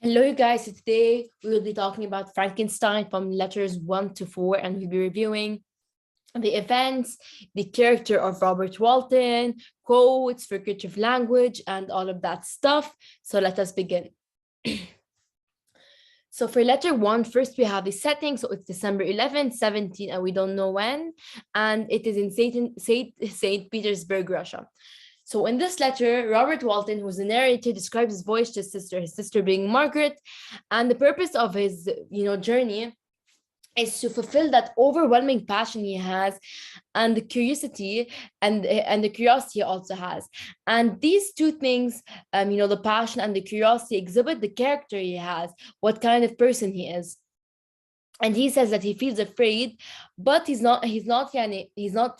Hello, you guys. So today we will be talking about Frankenstein from letters 1 to 4, and we'll be reviewing the events, the character of Robert Walton, quotes, figurative language, and all of that stuff. So let us begin. So for letter 1, first we have the setting. So it's December 11th, 17, and we don't know when. And it is in St. Petersburg, Russia. So in this letter, Robert Walton, who's the narrator, describes his voyage to his sister being Margaret, and the purpose of his, journey is to fulfill that overwhelming passion he has, and the curiosity, and the curiosity he also has. And these two things, the passion and the curiosity, exhibit the character he has, what kind of person he is. And he says that he feels afraid, but he's not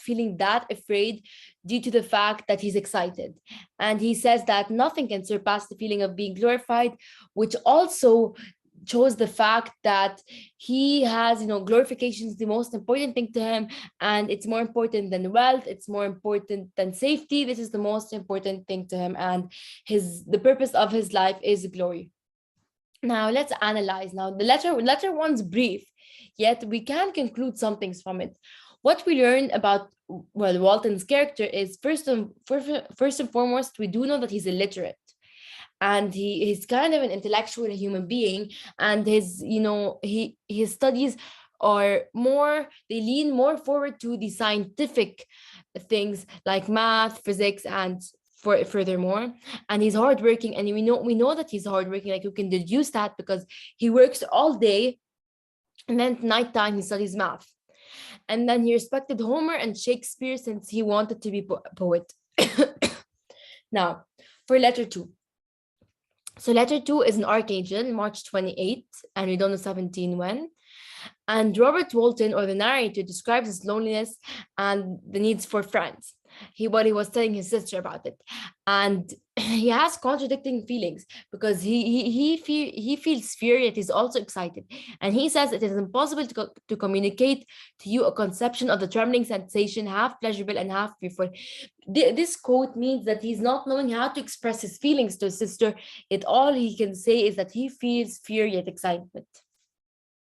feeling that afraid due to the fact that he's excited. And he says that nothing can surpass the feeling of being glorified, which also shows the fact that he has, glorification is the most important thing to him, and it's more important than wealth, it's more important than safety. This is the most important thing to him, and the purpose of his life is glory. Now let's analyze. Now the letter one's brief, yet we can conclude some things from it. What we learn about Walton's character is first and foremost, we do know that he's illiterate, and he's kind of an intellectual human being, and his studies are more, they lean more forward to the scientific things like math, physics, and furthermore, and he's hardworking, and we know that he's hardworking. Like, you can deduce that because he works all day, and then at nighttime he studies math, and then he respected Homer and Shakespeare since he wanted to be poet. Now, for letter two. So letter two is an archangel, March 28th, and we don't know 17 when. And Robert Walton, or the narrator, describes his loneliness and the needs for friends. He was telling his sister about it, and he has contradicting feelings because he feels fear, yet he's also excited. And he says it is impossible to communicate to you a conception of the trembling sensation, half pleasurable and half fearful. This quote means that he's not knowing how to express his feelings to his sister. All he can say is that he feels fear yet excitement.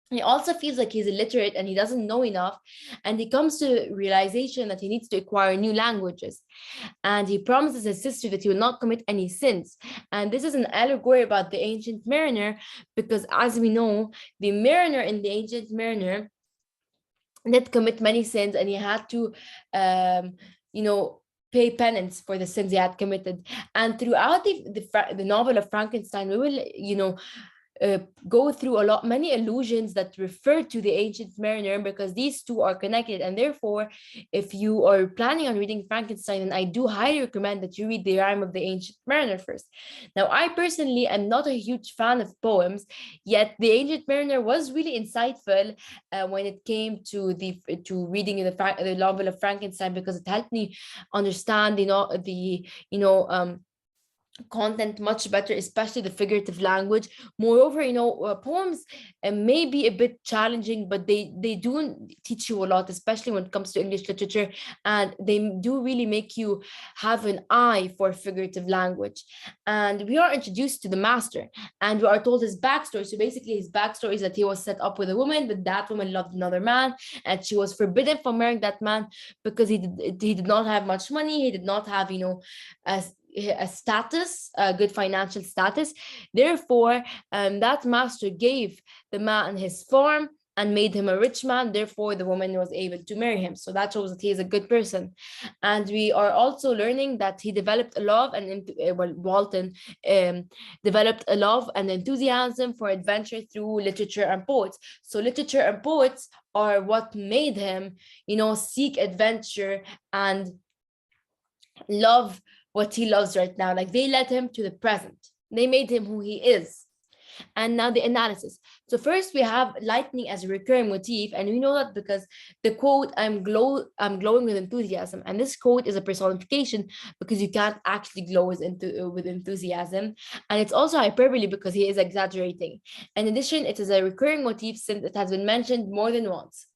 He also feels like he's illiterate and he doesn't know enough, and he comes to realization that he needs to acquire new languages. And he promises his sister that he will not commit any sins. And this is an allegory about the ancient mariner, because as we know, the mariner in the ancient mariner did commit many sins, and he had to pay penance for the sins he had committed. And throughout the novel of Frankenstein, we will go through many allusions that refer to the ancient mariner, because these two are connected. And therefore, if you are planning on reading Frankenstein, then I do highly recommend that you read the rhyme of the ancient mariner first. Now, I personally am not a huge fan of poems, yet the ancient mariner was really insightful when it came to reading the novel of Frankenstein, because it helped me understand content much better, especially the figurative language. Moreover, poems may be a bit challenging, but they do teach you a lot, especially when it comes to English literature, and they do really make you have an eye for figurative language. And we are introduced to the master, and we are told his backstory. So basically, his backstory is that he was set up with a woman, but that woman loved another man, and she was forbidden from marrying that man because he did not have much money. He did not have a status, a good financial status. Therefore, that master gave the man his farm and made him a rich man. Therefore, the woman was able to marry him. So that shows that he is a good person. And we are also learning that he developed a love Walton developed a love and enthusiasm for adventure through literature and poets. So literature and poets are what made him, seek adventure and love what he loves right now. Like, they led him to the present. They made him who he is. And now the analysis. So first we have lightning as a recurring motif, and we know that because the quote, I'm glowing with enthusiasm, and this quote is a personification because you can't actually glow with enthusiasm, and it's also hyperbole because he is exaggerating. In addition, it is a recurring motif since it has been mentioned more than once.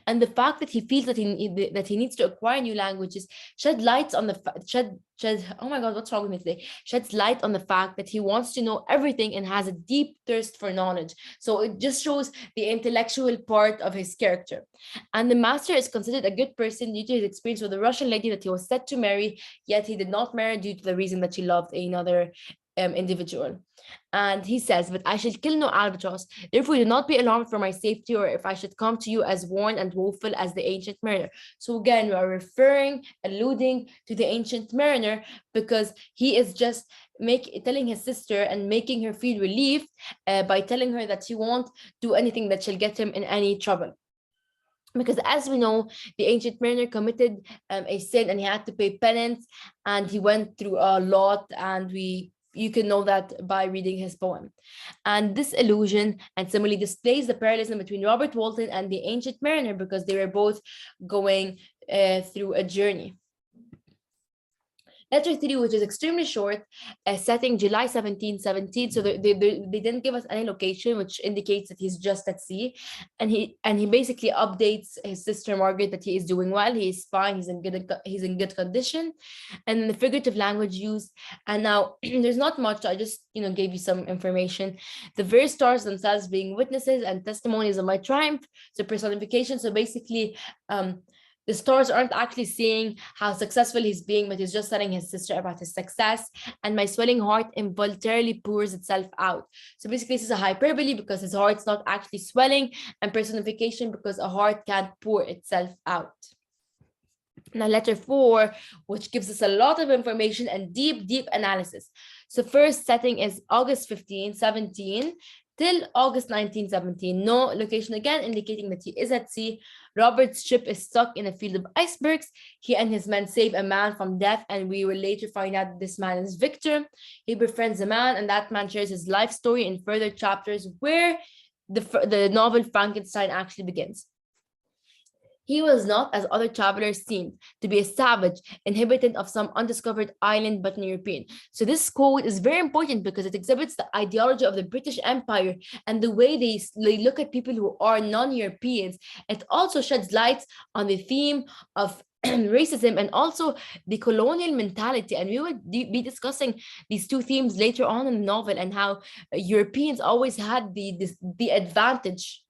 And the fact that he feels that he needs to acquire new languages shed lights on the shed oh my god, what's wrong with me today, sheds light on the fact that he wants to know everything and has a deep thirst for knowledge. So it just shows the intellectual part of his character. And the master is considered a good person due to his experience with a Russian lady that he was set to marry, yet he did not marry due to the reason that she loved another individual. And he says, "But I shall kill no albatross. Therefore, do not be alarmed for my safety, or if I should come to you as worn and woeful as the ancient mariner." So again, we are alluding to the ancient mariner, because he is just telling his sister and making her feel relieved by telling her that he won't do anything that shall get him in any trouble. Because as we know, the ancient mariner committed a sin and he had to pay penance, and he went through a lot, and you can know that by reading his poem. And this illusion and similarly displays the parallelism between Robert Walton and the ancient mariner, because they were both going through a journey. Letter 3, which is extremely short, setting July 1717. So they didn't give us any location, which indicates that he's just at sea. And he basically updates his sister Margaret that he is doing well, he is fine, he's in good condition. And then the figurative language used. And now there's not much, I just gave you some information. The very stars themselves being witnesses and testimonies of my triumph, so personification. So basically, the stars aren't actually seeing how successful he's being, but he's just telling his sister about his success. And my swelling heart involuntarily pours itself out. So basically, this is a hyperbole because his heart's not actually swelling, and personification because a heart can't pour itself out. Now, letter 4, which gives us a lot of information and deep analysis. So first setting is August 17 till August 1917. No location again, indicating that he is at sea. Robert's ship is stuck in a field of icebergs. He and his men save a man from death, and we will later find out that this man is Victor. He befriends a man, and that man shares his life story in further chapters, where the novel Frankenstein actually begins. He was not, as other travelers seemed, to be a savage, inhabitant of some undiscovered island, but an European. So this quote is very important because it exhibits the ideology of the British Empire and the way they look at people who are non-Europeans. It also sheds light on the theme of racism and also the colonial mentality. And we will be discussing these two themes later on in the novel, and how Europeans always had the advantage.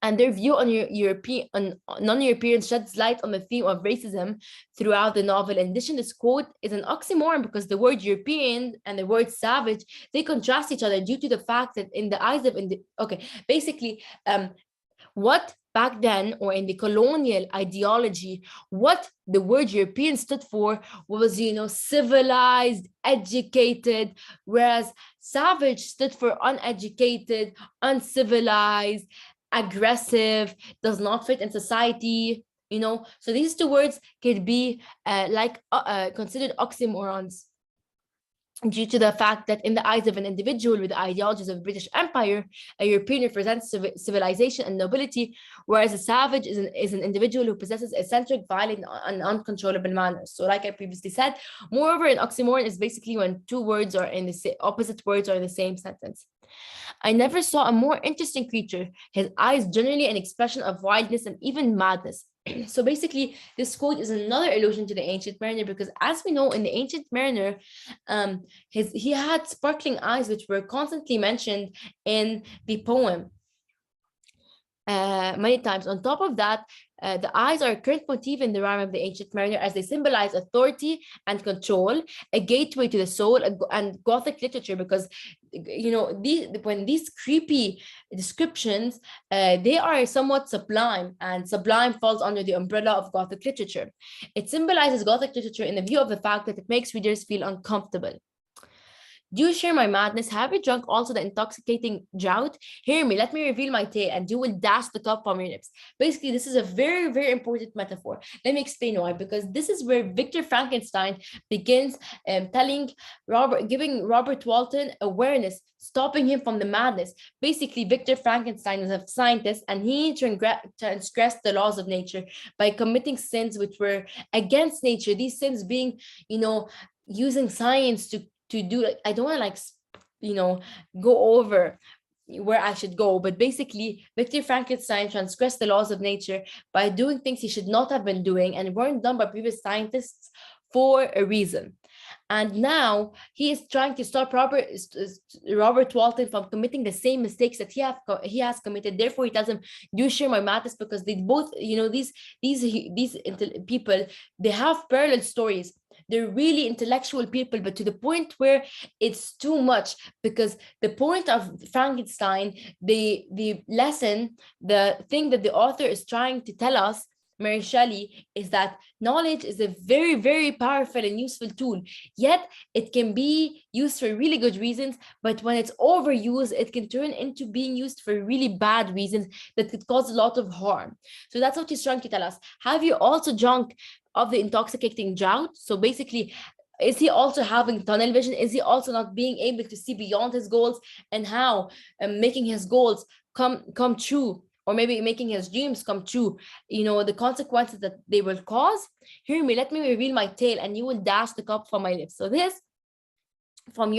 And their view on non-Europeans sheds light on the theme of racism throughout the novel. In addition, this quote is an oxymoron because the word European and the word savage, they contrast each other due to the fact that in the eyes of what back then, or in the colonial ideology, what the word European stood for was, civilized, educated, whereas savage stood for uneducated, uncivilized, aggressive, does not fit in society. So these two words could be considered oxymorons, due to the fact that in the eyes of an individual with the ideologies of the British Empire, a European represents civilization and nobility, whereas a savage is an individual who possesses eccentric, violent, and uncontrollable manners. So like I previously said, moreover, an oxymoron is basically when two words are in the opposite words are in the same sentence. I never saw a more interesting creature, his eyes generally an expression of wildness and even madness. So basically, this quote is another allusion to the ancient mariner, because as we know, in the ancient mariner, he had sparkling eyes, which were constantly mentioned in the poem many times. On top of that, the eyes are a current motif in the rhyme of the ancient mariner, as they symbolize authority and control, a gateway to the soul, and Gothic literature, because when these creepy descriptions, they are somewhat sublime, and sublime falls under the umbrella of Gothic literature. It symbolizes Gothic literature in the view of the fact that it makes readers feel uncomfortable. Do you share my madness? Have you drunk also the intoxicating draught? Hear me, let me reveal my tale, and you will dash the cup from your lips. Basically, this is a very, very important metaphor. Let me explain why. Because this is where Victor Frankenstein begins giving Robert Walton awareness, stopping him from the madness. Basically, Victor Frankenstein was a scientist, and he transgressed the laws of nature by committing sins which were against nature. These sins being, using science to do, I don't want to go over where I should go. But basically, Victor Frankenstein transgressed the laws of nature by doing things he should not have been doing and weren't done by previous scientists for a reason. And now he is trying to stop Robert Walton from committing the same mistakes that he has committed. Therefore, he tells him, "You share my madness," because they both, these people, they have parallel stories. They're really intellectual people, but to the point where it's too much. Because the point of Frankenstein, the lesson, the thing that the author is trying to tell us, Mary Shelley, is that knowledge is a very, very powerful and useful tool. Yet it can be used for really good reasons, but when it's overused, it can turn into being used for really bad reasons that could cause a lot of harm. So that's what he's trying to tell us. Have you also drunk of the intoxicating draught? So basically, is he also having tunnel vision? Is he also not being able to see beyond his goals? And how making his goals come true, or maybe making his dreams come true, the consequences that they will cause? Hear me, let me reveal my tale, and you will dash the cup from my lips. So this from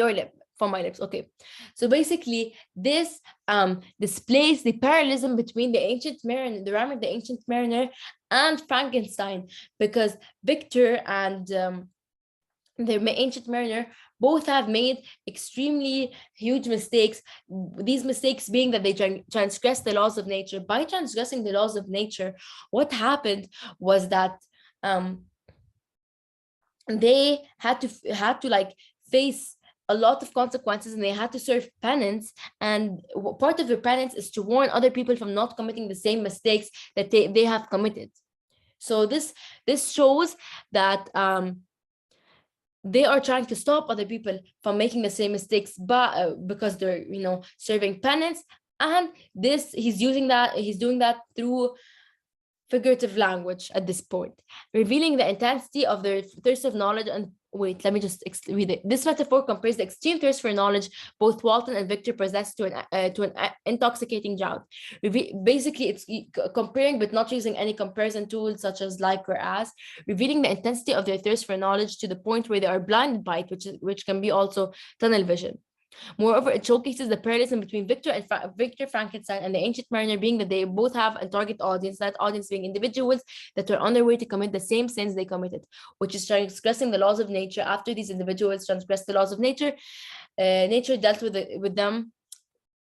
my lips. Okay. So basically, this displays the parallelism between the ancient mariner and Frankenstein, because Victor and the ancient mariner both have made extremely huge mistakes. These mistakes being that they transgressed the laws of nature. By transgressing the laws of nature, what happened was that they had to like face a lot of consequences, and they had to serve penance. And part of their penance is to warn other people from not committing the same mistakes that they have committed. So this shows that they are trying to stop other people from making the same mistakes, but because they're serving penance. And he's doing that through figurative language at this point, revealing the intensity of their thirst of knowledge. And wait, let me just read it. This metaphor compares the extreme thirst for knowledge both Walton and Victor possessed to an intoxicating drought. Basically, it's comparing, but not using any comparison tools such as like or as, revealing the intensity of their thirst for knowledge to the point where they are blinded by it, which can be also tunnel vision. Moreover, it showcases the parallelism between Victor Frankenstein and the ancient mariner, being that they both have a target audience, that audience being individuals that are on their way to commit the same sins they committed, which is transgressing the laws of nature. After these individuals transgressed the laws of nature, nature dealt with them.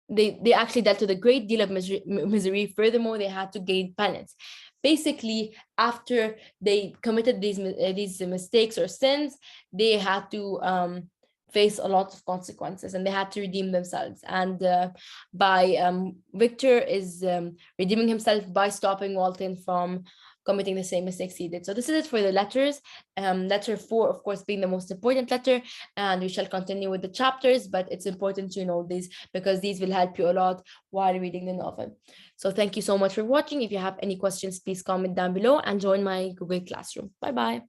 They actually dealt with a great deal of misery. Furthermore, they had to gain penance. Basically, after they committed these mistakes or sins, they had to face a lot of consequences, and they had to redeem themselves. And Victor is redeeming himself by stopping Walton from committing the same mistakes he did. So this is it for the letters. Letter 4, of course, being the most important letter, and we shall continue with the chapters, but it's important to know these because these will help you a lot while reading the novel. So thank you so much for watching. If you have any questions, please comment down below and join my Google Classroom. Bye bye.